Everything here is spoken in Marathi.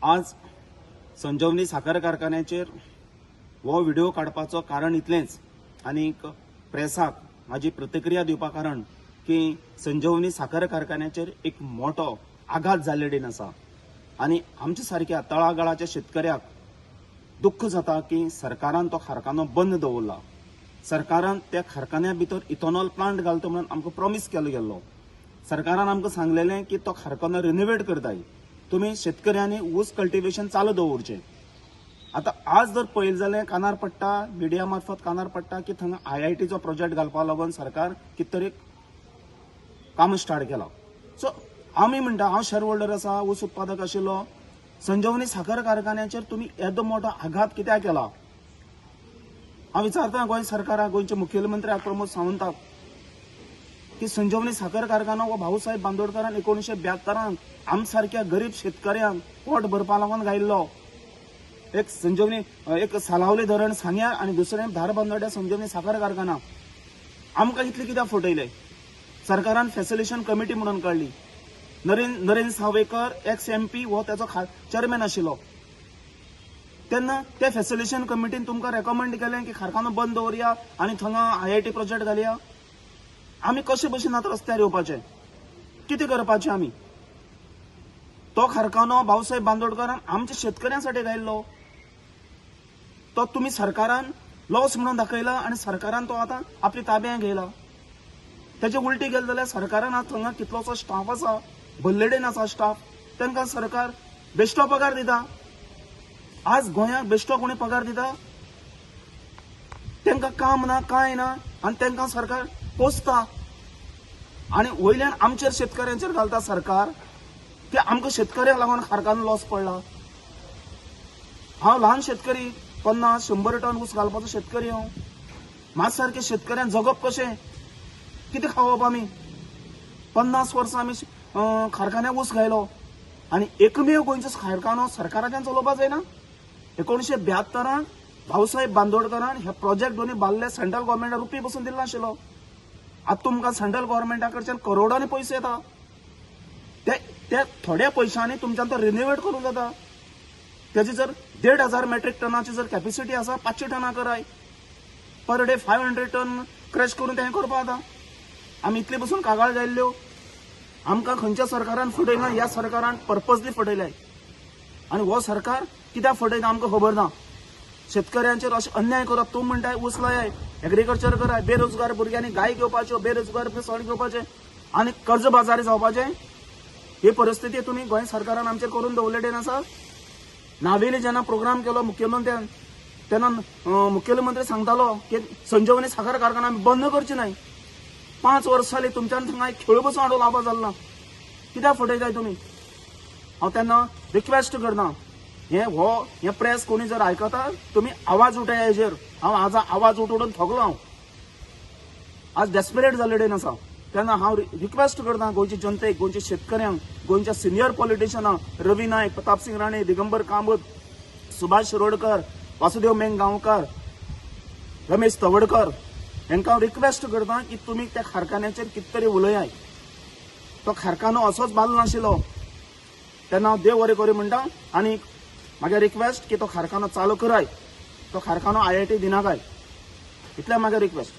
आज संजीवनी साखर कारखान्याचेर वो व्हिडिओ काडपाचो कारण इतलेंच आनी प्रेसाक माझी प्रतिक्रिया दिवपा कारण की संजीवनी साखर कारखान्याचेर एक मोठो आघात जाल्लेडेन आसा आनी आमच्या सारक्या तळागाळाच्या शेतकऱ्याक दुःख जाता की सरकारान तो कारखानो बंद दवरला। सरकारान त्या कारखान्या भितर इथेनॉल प्लांट घालता म्हणून आमकां प्रॉमिस केलो गेल्लो। सरकारान आमकां सांगलेलें की तो कारखानो रिनोवेट करताय, तुम्ही शेतकऱ्यांनी ऊस कल्टिवेशन चालू दवरचें। आता आज जर पळयलें जाल्यार कानार पडटा, मिडिया मार्फत कानार पडटा की थंय IITचो प्रोजेक्ट घालपा लागून सरकार कितें तरी काम स्टार्ट केला। सो आमी म्हणटा, हांव शेअर होल्डर आसा, ऊस उत्पादक आशिल्लो, संजीवनी साखर कारखान्याचेर तुम्ही येदो मोठो आघात कित्याक केला? हांव विचारता गोंय सरकाराक, गोंयचे मुखेलमंत्री प्रमोद सावंताक की संजीवनी साखर कारखानो हो भाऊसाहेब बांदोडकरान 1972 आम सारख्या गरीब शेतकऱ्यांक पोट भरपा लागून गायल्लो। एक संजीवनी एक सालावली धरण सांग्यार आणि दुसरें धारबांदोड्या संजीवनी साखर कारखाना आमकां इतले कित्याक फटयले? सरकारान फॅसिलिटेशन कमिटी म्हणून काडली। नरेंद्र सावयकर एक्स MP हो त्याचो चेअरमॅन आशिल्लो। तेन्ना त्या फॅसिलिटेशन कमिटीन तुमकां रेकमेंड केलें की कारखानो बंद दवरया आनी थंय IIT प्रोजेक्ट घालया। आमी कशे भशेन आतां रस्त्यार येवपाचे? कितें करपाचें आमी? तो कारखानो भाऊसाहेब बांदोडकरान आमच्या शेतकऱ्यांसाठी गायल्लो, तो तुम्ही सरकारान लॉस म्हणून दाखयला आणि सरकारान तो आता आपली ताब्यात घेयला। त्याचे उलटी गेले जाल्यार सरकारान आज थंय कितलोसो स्टाफ आसा, भल्लेडेन आसा स्टाफ, तांकां सरकार बेश्टो पगार दिता। आज गोंयाक बेश्टो कोणी पगार दिता? तांकां काम ना, कांय ना, आनी तांकां सरकार पोसता आणि वयल्यान आमचेर शेतकऱ्यांचेर घालता सरकार की आमकां शेतकऱ्यांक लागून कारखानो लॉस पडला। हांव ल्हान शेतकरी, 50-100 टन ऊस घालपाचो शेतकरी हांव। म्हाज सारखे शेतकऱ्यांक जगप कशें? कितें खावप आमी? 50 वर्सां आमी कारखान्याक ऊस घायलो आनी एकमेव गोंयचो कारखानो सरकाराच्यान चलोवपा जायना। 1972 भाऊसाहेब बांदोडकरान हे प्रोजेक्ट दोन्ही बांदले, सेंट्रल गव्हर्मेंटान रुपी बसून दिल्लो नाशिल्लो। आता तुमकां सेंट्रल गव्हर्मेंटा कडच्यान करोडांनी पयशे येता, त्या थोड्या पैशांनी तुमच्यान तो रिनोवेट करूंक जाता। त्याची जर 1,500 मेट्रिक टनाची जर कॅपॅसिटी आसा, 500 टनां कराय, पर डे 500 टन क्रश करून तें करपा जाता। आमी इतले बसून कागाळ जाल्ल्यो, आमकां खंयच्या सरकारान फटयना, ह्या सरकारान पर्पजली फटयल्याय आनी हो सरकार कित्याक फटयता आमकां खबर ना। शेतकऱ्यांचेर अशें अन्याय करप, तूं म्हणटाय ऊस लायाय, एग्रीकल्चर कराय, बेरोजगार भुरग्यांनी गाय घेवपाच्यो, बेरोजगार सण घेवपाचे आनी कर्जबाजारी जावपाचे, ही परिस्थिती तुम्ही गोंय सरकारान आमचेर करून दवरलेली आसा। नावेली जेन्ना प्रोग्राम केलो मुख्यमंत्र्यान, तेन्ना मुखेलमंत्री सांगतालो की संजीवनी साखर कारखाना आमी बंद करची नाय। 5 वर्सां जालीं तुमच्यान थंय खेळ बसून हाडून लावपा जालो ना, कित्याक फटयताय तुमी? हांव तेन्ना रिक्वेस्ट करता, हे प्रेस कोणी जर आयकता, तुम्ही आवाज उठया हेजेर। हांव आज आवाज उठोवन थकलो, हांव आज डेस्परेट जाल्लेडेन आसा। तेन्ना हांव रिक्वेस्ट करता गोंयच्या जनतेक, गोंयच्या शेतकऱ्यांक, गोंयच्या सिनियर पॉलिटिशियनांक, रवी नायक, प्रताप सिंग राणे, दिगंबर कामत, सुभाष शिरोडकर, वासुदेव मेंग-गांवकार, रमेश तवडकर हांकां रिक्वेस्ट करता की तुम्ही त्या कारखान्याचेर कितें तरी उलयाय। तो कारखानो असोच बांदलो नाशिल्लो। तेन्ना हांव देव बरें करूं म्हणटा आनी म्हागे रिक्वेस्ट की तो कारखानो चालू कराय, तो कारखानो IIT दिनाकाय, इतलें म्हागे रिक्वेस्ट।